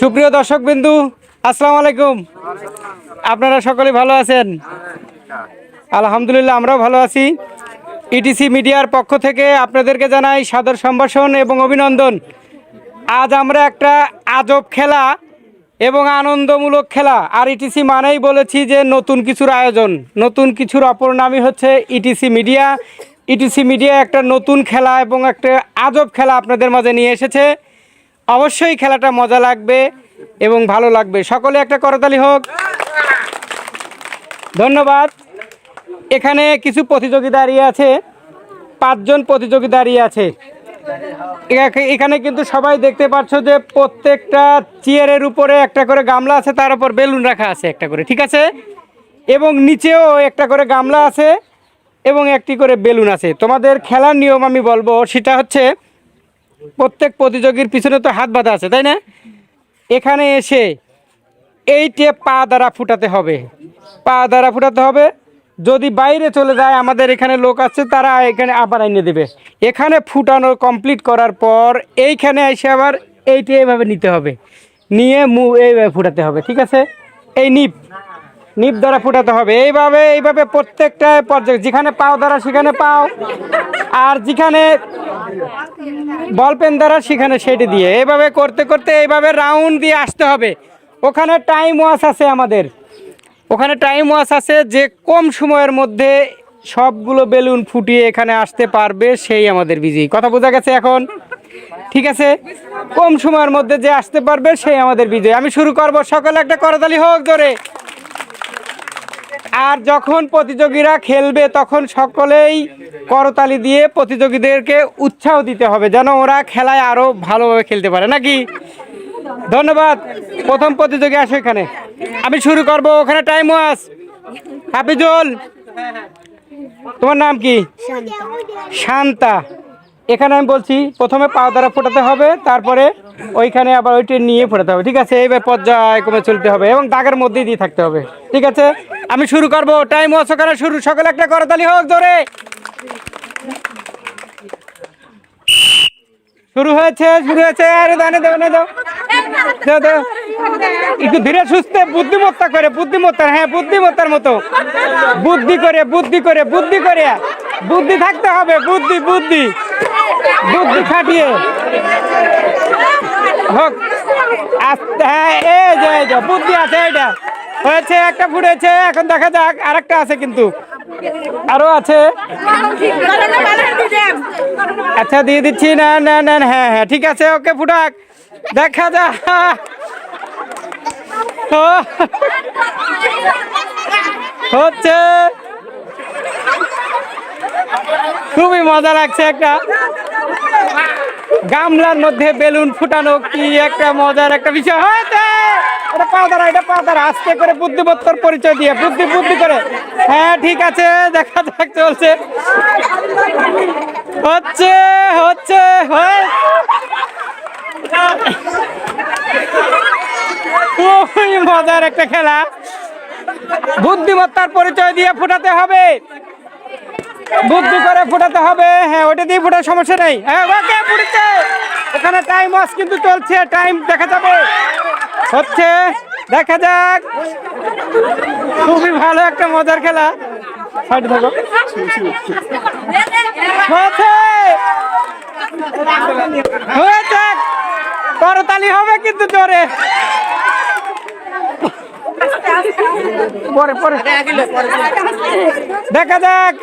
সুপ্রিয় দর্শকবৃন্দু, আসসালামু আলাইকুম। আপনারা সকলে ভালো আছেন? আলহামদুলিল্লাহ, আমরাও ভালো আছি। ইটিসি মিডিয়ার পক্ষ থেকে আপনাদেরকে জানাই সাদর সম্ভাষণ এবং অভিনন্দন। আজ আমরা একটা আজব খেলা এবং আনন্দমূলক খেলা, আর ইটিসি মানেই বলেছি যে নতুন কিছুর আয়োজন, নতুন কিছুর অপর নামই হচ্ছে ইটিসি মিডিয়া। ইটিসি মিডিয়া একটা নতুন খেলা এবং একটা আজব খেলা আপনাদের মাঝে নিয়ে এসেছে। অবশ্যই খেলাটা মজা লাগবে এবং ভালো লাগবে। সকলে একটা করতালি হোক। ধন্যবাদ। এখানে কিছু প্রতিযোগী দাঁড়িয়ে আছে, 5 জন প্রতিযোগী দাঁড়িয়ে আছে। এখানে কিন্তু সবাই দেখতে পাচ্ছ যে প্রত্যেকটা চেয়ারের উপরে একটা করে গামলা আছে, তার উপর বেলুন রাখা আছে একটা করে, ঠিক আছে? এবং নিচেও একটা করে গামলা আছে এবং একটি করে বেলুন আছে। তোমাদের খেলার নিয়ম আমি বলবো, সেটা হচ্ছে প্রত্যেক প্রতিযোগীর পিছনে তো হাত বাঁধা আছে, তাই না? এখানে এসে এইটে পা দ্বারা ফুটাতে হবে, পা দ্বারা ফুটাতে হবে। যদি বাইরে চলে যায়, আমাদের এখানে লোক আছে, তারা এখানে আবার এনে দেবে। এখানে ফুটানো কমপ্লিট করার পর এইখানে এসে আবার এইটা এইভাবে নিতে হবে, নিয়ে এইভাবে ফুটাতে হবে, ঠিক আছে? এই নিপ দ্বারা ফুটাতে হবে। এইভাবে প্রত্যেকটা পর্যায়ে, যেখানে পাও দ্বারা সেখানে পাও, আর যেখানে বল পেন দ্বারা সেখানে সেটি দিয়ে এইভাবে করতে করতে এইভাবে রাউন্ড দিয়ে আসতে হবে। ওখানে টাইম ওয়াচ আছে, আমাদের ওখানে টাইম ওয়াচ আছে, যে কম সময়ের মধ্যে সবগুলো বেলুন ফুটিয়ে এখানে আসতে পারবে সেই আমাদের বিজয়ী। কথা বোঝা গেছে এখন? ঠিক আছে, কম সময়ের মধ্যে যে আসতে পারবে সেই আমাদের বিজয়ী। আমি শুরু করব, সকলে একটা করতালি হোক জোরে। আর যখন প্রতিযোগীরা খেলবে তখন সকলেই করতালি দিয়ে প্রতিযোগীদেরকে উৎসাহ দিতে হবে, যেন ওরা খেলায় আরো ভালোভাবে খেলতে পারে, নাকি? ধন্যবাদ। প্রথম প্রতিযোগী আসো এখানে, আমি শুরু করব। ওখানে টাইম ওয়াচ। হাফিজুল, তোমার নাম কি? শান্তা। এখানে আমি বলছি প্রথমে পা দ্বারা ফোটাতে হবে, তারপরে ওইখানে আবার ওইটা নিয়ে ফোটাতে হবে, ঠিক আছে? এইবার পর্যায়ক্রমে চলতে হবে এবং দাগের মধ্যেই দিয়ে থাকতে হবে, ঠিক আছে? আমি শুরু করব। টাইম ওয়াচ ওখানে শুরু। সকলে একটা করতালি হোক জোরে। শুরু হয়েছে। আরে দাও দাও, একটু ধীরে সুস্থে, বুদ্ধিমত্তা, হ্যাঁ, বুদ্ধিমত্তার মতো, বুদ্ধি করে বুদ্ধি থাকতে হবে, বুদ্ধি খাটিয়ে হোক। আস্তে, হ্যাঁ, এই যে বুদ্ধি আছে। এটা হয়েছে, একটা ফুটেছে। এখন দেখা যাক আরেকটা আছে, কিন্তু আরো আছে। আচ্ছা, দিয়ে দিচ্ছি। না, হ্যাঁ, ঠিক আছে, ওকে, ফুটাক, দেখা যাক। হচ্ছে, খুবই মজা লাগছে। একটা গামলার মধ্যে বেলুন ফুটানো কি একটা মজার একটা বিষয় হয়েছে। এটা পা দ্বারা আস্তে করে বুদ্ধিমত্তার পরিচয় দিয়ে বুদ্ধি করে। হ্যাঁ, ঠিক আছে, দেখা যাক, চলছে, হচ্ছে। খুবই মজার একটা খেলা, বুদ্ধিমত্তার পরিচয় দিয়ে ফুটাতে হবে, বুদ্ধি করে ফুটাতে হবে। হ্যাঁ, ওটা দিয়ে ফুটার সমস্যা নেই। হ্যাঁ, ওকে, ফুটেছে। ওখানে টাইম ওয়াচ কিন্তু চলছে, টাইম দেখা যাবে। হচ্ছে, দেখা যাক। খুবই ভালো একটা মজার খেলা। সাইডে থাকো। হয়েছে, করতালি হবে কিন্তু জোরে। পরে দেখা যাক।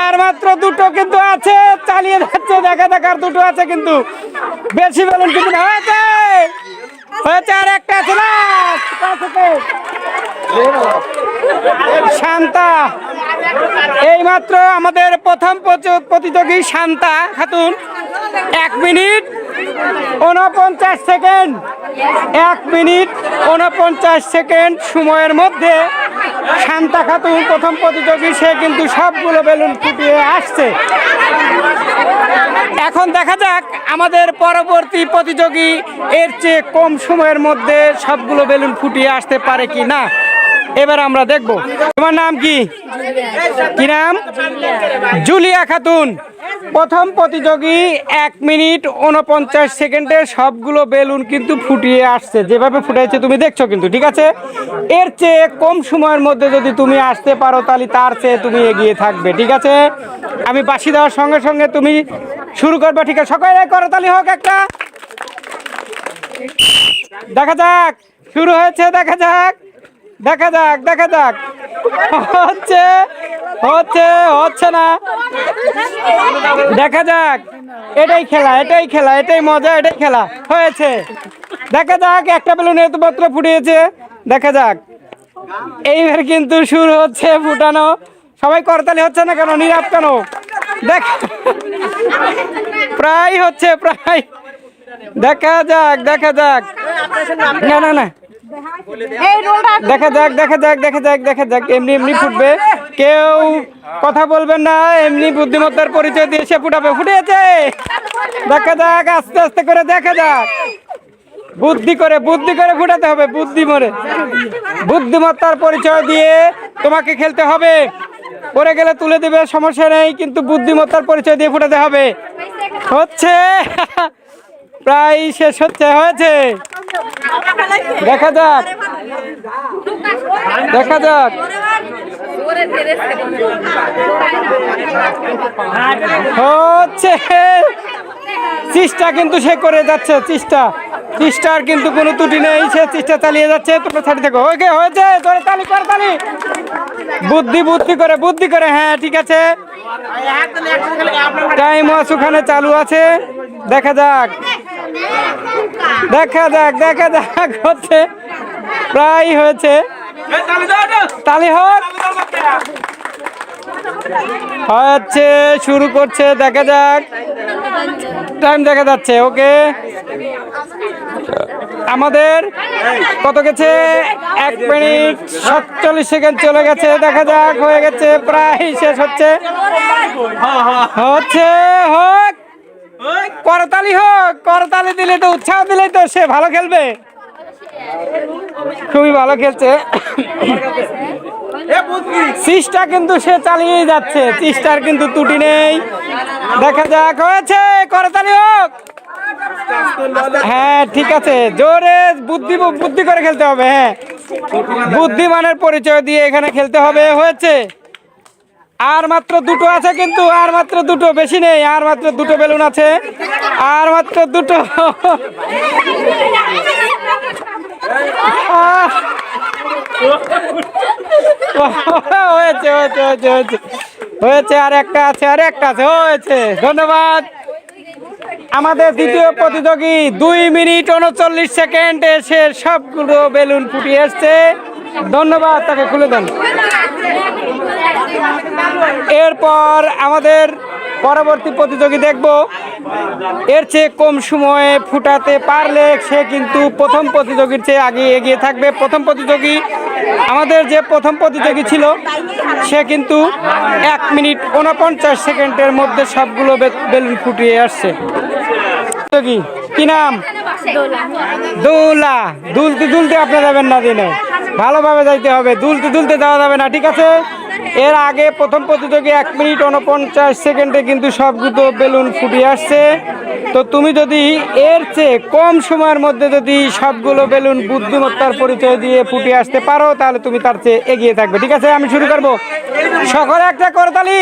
আর মাত্র দুটো কিন্তু আছে, চালিয়ে যাচ্ছে। দেখা যাক, আর দুটো আছে, কিন্তু বেশি বেলুন কিন্তু না। হয়েছে, আর একটা আছে না। শান্তা, এই মাত্র আমাদের প্রথম প্রতিযোগী Shanta Khatun 1 minute 49 second, 1 minute 49 second সময়ের মধ্যে শান্তা খাতুন প্রথম প্রতিযোগী। সে কিন্তু সবগুলো বেলুন ফুটিয়ে আসছে। এখন দেখা যাক আমাদের পরবর্তী প্রতিযোগী এর চেয়ে কম সময়ের মধ্যে সবগুলো বেলুন ফুটিয়ে আসতে পারে কি না। এবার আমরা দেখব তোমার নাম কি? কি নাম? জুলিয়া খাতুন। প্রথম প্রতিযোগী 1 মিনিট 49 সেকেন্ডে সবগুলো বেলুন কিন্তু ফুটিয়ে আসছে, যেভাবে ফুটাইছে তুমি দেখছো কিন্তু, ঠিক আছে? এর চেয়ে কম সময়ের মধ্যে যদি তুমি আসতে পারো তাহলে তার চেয়ে তুমি এগিয়ে থাকবে, ঠিক আছে? আমি বাঁশি দেওয়ার সঙ্গে সঙ্গে তুমি শুরু করবে, ঠিক আছে? সকালে করতালি হোক একটা। দেখা যাক, শুরু হয়েছে, দেখা যাক, দেখা যাক, দেখা যাক। হচ্ছে হচ্ছে হচ্ছে না, দেখা যাক। এটাই খেলা, এটাই খেলা, এটাই মজা, এটাই খেলা। হয়েছে, দেখা যাক। একটা বেলুন এত মাত্র ফুটিয়েছে, দেখা যাক। এইবার কিন্তু শুরু হচ্ছে ফুটানো। সবাই করতালি হচ্ছে না কেন, নীরব কেন? দেখ, প্রায় হচ্ছে, প্রায়। দেখা যাক, দেখা যাক। না না না, দেখা যাক, দেখা যাক, দেখা যাক, দেখা যাক। এমনি এমনি ফুটবে, কেউ কথা বলবেন না, এমনি বুদ্ধিমত্তার পরিচয় দিয়ে সে ফুটাবে। ফুটেছে, দেখা যাক, আস্তে আস্তে করে দেখা যাক। বুদ্ধি করে, বুদ্ধি করে ফুটাতে হবে, বুদ্ধি মরে। বুদ্ধিমত্তার পরিচয় দিয়ে তোমাকে খেলতে হবে। পড়ে গেলে তুলে দেবে, সমস্যা নেই, কিন্তু বুদ্ধিমত্তার পরিচয় দিয়ে ফুটাতে হবে। হচ্ছে, প্রায় শেষ হচ্ছে, হয়েছে। দেখা যাক, দেখা যাক। হচ্ছে, চেষ্টা কিন্তু সে করে যাচ্ছে, চেষ্টা, চেষ্টার কিন্তু কোনো ত্রুটি নেই, সে চেষ্টা চালিয়ে যাচ্ছে। তোমরা ছাড়ি থাকো। ওকে, হয়েছে, তোর তালি কর, তালি। বুদ্ধি, বুদ্ধি করে, বুদ্ধি করে। হ্যাঁ, ঠিক আছে, টাইম ওয়াচ ওখানে চালু আছে। দেখা যাক, দেখা যাক, দেখা যাক। হচ্ছে, প্রায় হয়েছে। তালি হোক। হচ্ছে, শুরু করছে, দেখা যাক। টাইম দেখা যাচ্ছে, ওকে। আমাদের কত গেছে? 1 মিনিট 47 সেকেন্ড চলে গেছে। দেখা যাক, হয়ে গেছে, প্রায় শেষ হচ্ছে। হচ্ছে, হোক, করতালি হোক। করতালি দিলে তো, উৎসাহ দিলেই তো সে ভালো খেলবে। খুবই ভালো খেলছে। চেষ্টা কিন্তু সে চালিয়ে যাচ্ছে, চেষ্টার কিন্তু ত্রুটি নেই। দেখা যাক, হয়েছে, করতালি হোক। হ্যাঁ, ঠিক আছে, জোরে বুদ্ধি, বুদ্ধি করে খেলতে হবে। হ্যাঁ, বুদ্ধিমানের পরিচয় দিয়ে এখানে খেলতে হবে। হয়েছে, আর মাত্র দুটো আছে, কিন্তু আর মাত্র দুটো, বেশি নেই। আর মাত্র দুটো বেলুন আছে, আর মাত্র দুটো। হয়েছে, হয়েছে, হয়েছে, হয়েছে, হয়েছে। আর একটা আছে, আর একটা আছে। হয়েছে, ধন্যবাদ। আমাদের দ্বিতীয় প্রতিযোগী 2 মিনিট 39 সেকেন্ড এসে সবগুলো বেলুন ফুটিয়ে এসছে। ধন্যবাদ, তাকে খুলে দেন। এরপর আমাদের পরবর্তী প্রতিযোগী দেখব। এর চেয়ে কম সময়ে ফুটাতে পারলে সে কিন্তু প্রথম প্রতিযোগীর চেয়ে আগে এগিয়ে থাকবে। প্রথম প্রতিযোগী, আমাদের যে প্রথম প্রতিযোগী ছিল, সে কিন্তু 1 মিনিট 49 সেকেন্ডের মধ্যে সবগুলো বেলুন ফুটিয়ে আসছে। কি নাম? দোলা। দুলতে দুলতে আপনি যাবেন না, দিনে ভালোভাবে যাইতে হবে, দুলতে দুলতে যাওয়া যাবে না, ঠিক আছে? এর আগে প্রথম প্রতিযোগী 1 মিনিট 49 সেকেন্ডে কিন্তু সবগুলো বেলুন ফুটিয়ে আসছে। তো তুমি যদি এর চেয়ে কম সময়ের মধ্যে যদি সবগুলো বেলুন বুদ্ধিমত্তার পরিচয় দিয়ে ফুটিয়ে আসতে পারো, তাহলে তুমি তার চেয়ে এগিয়ে থাকবে, ঠিক আছে? আমি শুরু করব। সকলে একটা করতালি।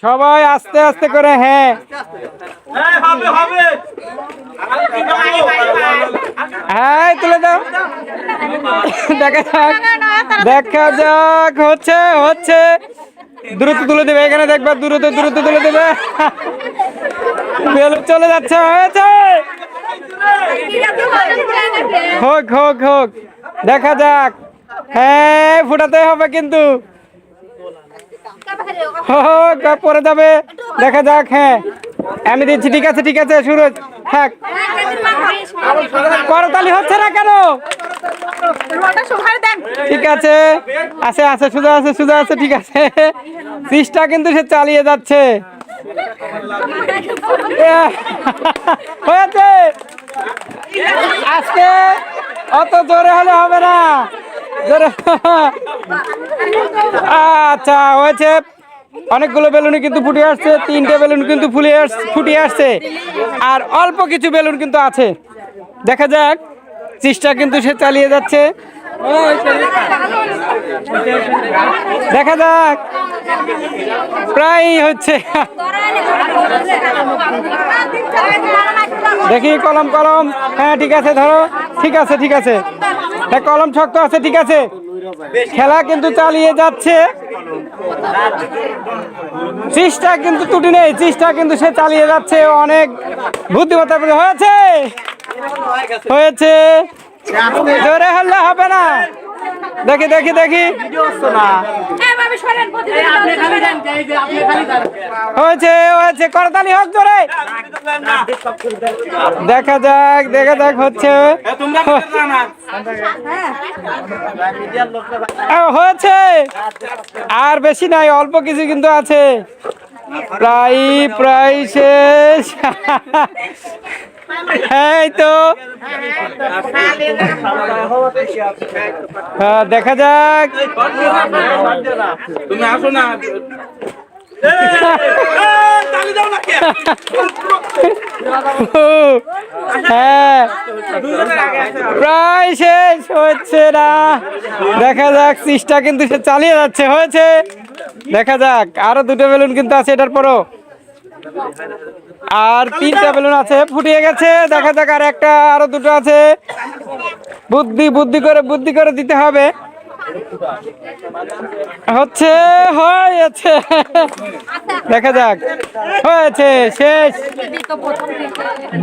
সবাই আস্তে আস্তে করে। হ্যাঁ, হ্যাঁ, তুলে দাও। দেখা যাক, দেখা যাক। হচ্ছে, হচ্ছে, দ্রুত তুলে দেবে। এখানে দেখবা, দ্রুত দ্রুত তুলে দেবে। বেলুন চলে যাচ্ছে। হয়েছে, হোক, হোক, হোক, দেখা যাক। হ্যাঁ, ফুটাতে হবে কিন্তু, পরে যাবে। দেখা যাক। হ্যাঁ, আমি দিচ্ছি, ঠিক আছে, ঠিক আছে, শুরু থাক। করতালি হচ্ছে না কেন? ঠিক আছে, আছে, আছে, সুজা আছে, সুজা আছে, ঠিক আছে। চেষ্টা কিন্তু সে চালিয়ে যাচ্ছে। হয়েছে, আজকে অত জোরে হলে হবে না, জোরে। আচ্ছা হয়েছে, অনেকগুলো বেলুনই কিন্তু ফুটে আসছে, 3টে বেলুন কিন্তু ফুটে আসছে, আর অল্প কিছু বেলুন কিন্তু আছে। দেখা যাক, চেষ্টা কিন্তু সে চালিয়ে যাচ্ছে, দেখা যাক, প্রায় হচ্ছে। দেখি কলম, হ্যাঁ ঠিক আছে, ধরো, ঠিক আছে, হ্যাঁ কলম শক্ত আছে, ঠিক আছে, খেলা কিন্তু চালিয়ে যাচ্ছে, চেষ্টা কিন্তু ত্রুটি নেই, চেষ্টা কিন্তু সে চালিয়ে যাচ্ছে, অনেক বুদ্ধিমত্তা হয়েছে, জোরে হলে হবে না, দেখি, হয়েছে, করতালি হোক জোরে, দেখা যাক হচ্ছে, হয়েছে, আর বেশি নাই, অল্প কিছু কিন্তু আছে, প্রায় শেষ। এই তো দেখা যাক, তুমি আসো না, হ্যাঁ প্রায় শেষ হচ্ছে না, দেখা যাক, চেষ্টা কিন্তু সে চালিয়ে যাচ্ছে, হয়েছে, দেখা যাক, আরো 2টো বেলুন কিন্তু আছে এটার পরও, আর 3টা বেলুন আছে, ফুটিয়ে গেছে, দেখা যাক, আর একটা, আরো 2টো আছে, বুদ্ধি করে দিতে হবে, হয়েছে, দেখা যাক, হয়েছে, শেষ,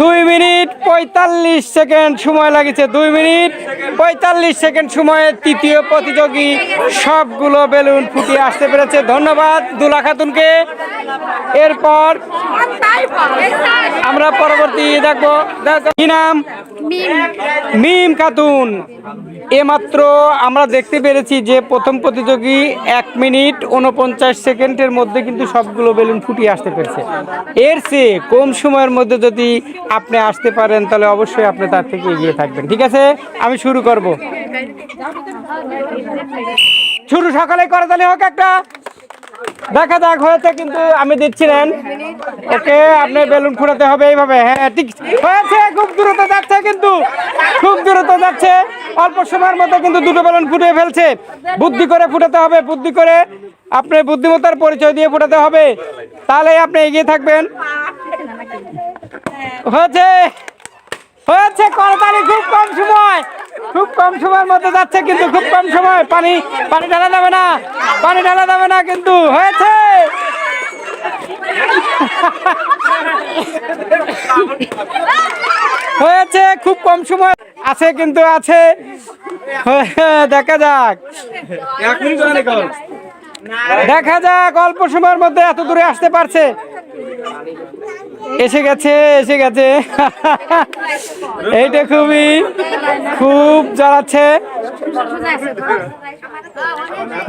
2 মিনিট 45 সেকেন্ড সময় লাগছে, 2 মিনিট 45 সেকেন্ড সময়ে তৃতীয় প্রতিযোগী সবগুলো বেলুন ফুটিয়ে আসতে পেরেছে। ধন্যবাদ দুলা খাতুনকে। এরপর আমরা পরবর্তী দেখবো, কি নাম? মিম খাতুন। এমাত্র আমরা দেখতে পেরেছি যে প্রথম প্রতিযোগী 1 মিনিট 49 সেকেন্ডের মধ্যে কিন্তু সবগুলো বেলুন ফুটিয়ে আসতে পেরেছে। এর চেয়ে কম সময়ের মধ্যে যদি আপনি আসতে পারেন তাহলে অবশ্যই আপনি তার থেকে এগিয়ে থাকবেন। ঠিক আছে, আমি শুরু করব। শুরু সকালে করে তাহলে হোক একটা, দেখা যাক হয়েছে, কিন্তু আমি দিচ্ছি নেন, ওকে আপনি বেলুন ফুটাতে হবে এইভাবে। হ্যাঁ ঠিক হয়েছে, খুব দ্রুত যাচ্ছে, কিন্তু খুব দ্রুত যাচ্ছে, অল্প সময়ের মধ্যে কিন্তু 2টো বেলুন ফুটিয়ে ফেলছে। বুদ্ধি করে ফুটাতে হবে, বুদ্ধি করে আপনি বুদ্ধিমত্তার পরিচয় দিয়ে ফুটাতে হবে, তাহলে আপনি এগিয়ে থাকবেন। হয়েছে হয়েছে, করতালি, খুব কম সময়ের মধ্যে যাচ্ছে, কিন্তু খুব কম সময়, পানি ঢালা যাবে না, কিন্তু হয়েছে। হয়েছে, খুব কম সময় আছে, কিন্তু আছে, দেখা যাক, অল্প সময়ের মধ্যে এত দূরে আসতে পারছে। এসে গেছে এইটা খুব জ্বালাচ্ছে,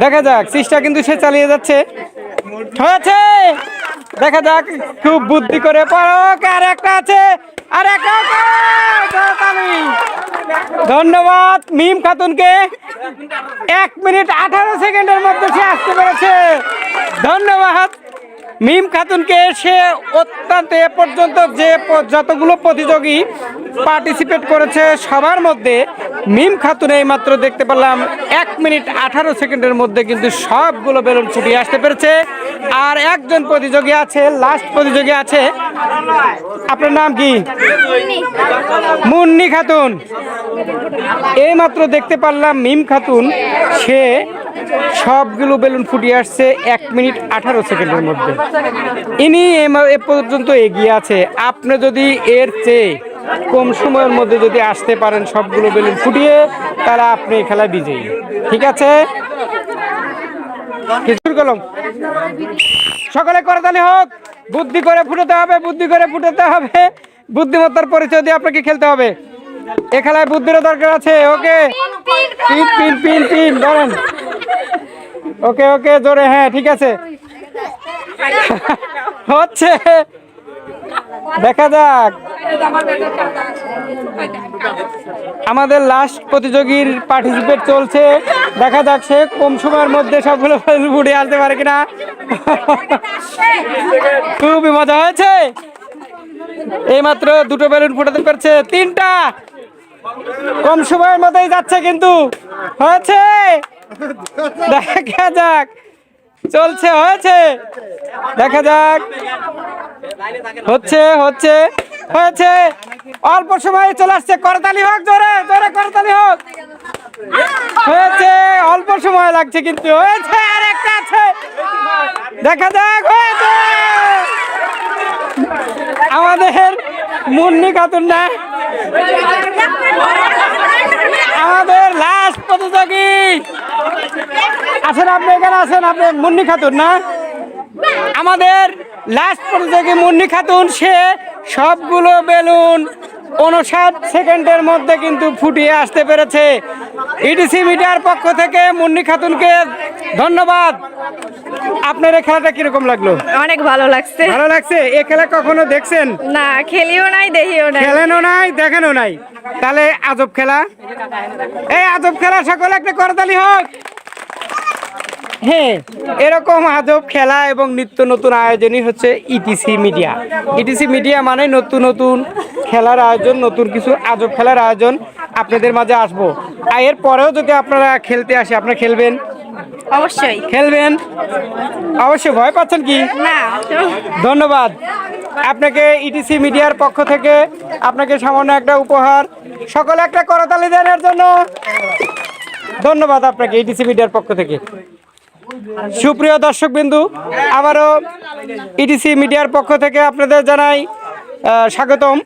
দেখা যাক, চেষ্টা কিন্তু সে চালিয়ে যাচ্ছে। হয়েছে, দেখা যাক, খুব বুদ্ধি করে পড়ক, আর একটা আছে, আর একটা, ধন্যবাদ মিম খাতুনকে। 1 মিনিট 18 সেকেন্ডের মধ্যে সে আসতে পেরেছে। ধন্যবাদ মিম খাতুনকে। সে অত্যন্ত এ পর্যন্ত যতগুলো প্রতিযোগী পার্টিসিপেট করেছে সবার মধ্যে মিম খাতুন এই মাত্র দেখতে পেলাম 1 মিনিট 18 সেকেন্ডের মধ্যে কিন্তু সবগুলো বেলুন ফুটিয়ে আসতে পেরেছে। আর একজন প্রতিযোগী আছে, লাস্ট প্রতিযোগী আছে, আপনার নাম কি? মুন্নি খাতুন। এই মাত্র দেখতে পারলাম মিম খাতুন সে সবগুলো বেলুন ফুটিয়ে আসছে 1 মিনিট 18 সেকেন্ডের মধ্যে। ইনি এ পর্যন্ত এগিয়ে আছে। আপনি যদি এর চেয়ে কম সময়ের মধ্যে যদি আসতে পারেন সবগুলো বেলুন ফুটিয়ে, তাহলে আপনি এই খেলায় বিজয়ী। ঠিক আছে, শুরু করলাম। সকালে করতালি হোক, বুদ্ধি করে ফুটাতে হবে, বুদ্ধিমত্তার পরিচয় দিয়ে আপনাকে খেলতে হবে। এ খেলায় বুদ্ধিরও দরকার আছে। ওকে, পিন ধরেন। ওকে জোরে, হ্যাঁ ঠিক আছে, হচ্ছে দেখা যাক আমাদের লাস্ট প্রতিযোগীর পার্টিসিপেট চলছে, দেখা যাক সে কম সময়ের মধ্যে সবগুলো ফুটে আসতে পারে কিনা। খুবই মজা হয়েছে, এইমাত্র দুটো বেলুন ফুটাতে পারছে, তিনটা কম সময়ের মধ্যেই যাচ্ছে কিন্তু হয়েছে। দেখা যাক চলছে, হয়েছে, দেখা যাক হচ্ছে হচ্ছে হয়েছে, অল্প সময় চলে আসছে, করতালি হোক, জোরে জোরে করতালি হোক। হয়েছে, অল্প সময় লাগছে কিন্তু হয়েছে, আর একটা আছে, দেখা যাক হয়েছে। আমাদের মুন্নি খাতুন না, আমাদের লাস্ট প্রতিযোগী আছেন, আপনি এখানে আছেন, আপনি মুন্নি খাতুন না, আমাদের লাস্ট প্রতিযোগী মুন্নি খাতুন, সে সবগুলো বেলুন 59 সেকেন্ডের মধ্যে কিন্তু ফুটিয়ে আসতে পেরেছে। ইটিসি মিডিয়ার পক্ষ থেকে মুন্নি খাতুনকে ধন্যবাদ। আপনার এই খেলাটা কিরকম লাগলো? অনেক ভালো লাগছে। ভালো লাগছে। এই খেলা কখনো দেখছেন? না, খেলিও নাই, দেখিও নাই। খেলেনও নাই, দেখেনও নাই, তাহলে আজব খেলা। এই আজব খেলা সকলে একটা করতালি হোক। হ্যাঁ, এরকম আজব খেলা এবং নিত্য নতুন আয়োজনই হচ্ছে ইটিসি মিডিয়া। ইটিসি মিডিয়া মানে নতুন নতুন খেলার আয়োজন, নতুন কিছু আজব খেলার আয়োজন আপনাদের মাঝে আসবো। আর এর পরেও যদি আপনারা খেলতে আসে, আপনারা খেলবেন? অবশ্যই খেলবেন, অবশ্যই। ভয় পাচ্ছেন কি? না। ধন্যবাদ আপনাকে ইটিসি মিডিয়ার পক্ষ থেকে, আপনাকে সামান্য একটা উপহার, সকলে একটা করতালি দেন এর জন্য। ধন্যবাদ আপনাকে ইটিসি মিডিয়ার পক্ষ থেকে। সুপ্রিয় দর্শকবিন্দু, আবারও ইটিসি মিডিয়ার পক্ষ থেকে আপনাদের জানাই স্বাগতম।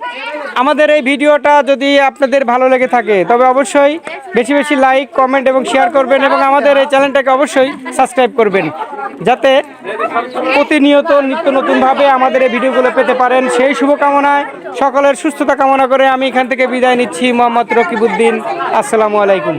আমাদের এই ভিডিওটা যদি আপনাদের ভালো লেগে থাকে তবে অবশ্যই বেশি বেশি লাইক, কমেন্ট এবং শেয়ার করবেন, এবং আমাদের এই চ্যানেলটাকে অবশ্যই সাবস্ক্রাইব করবেন, যাতে প্রতিনিয়ত নিত্য নতুনভাবে আমাদের এই ভিডিওগুলো পেতে পারেন। সেই শুভকামনায় সকলের সুস্থতা কামনা করে আমি এখান থেকে বিদায় নিচ্ছি। মোহাম্মদ রকিবউদ্দিন। আসসালামু আলাইকুম।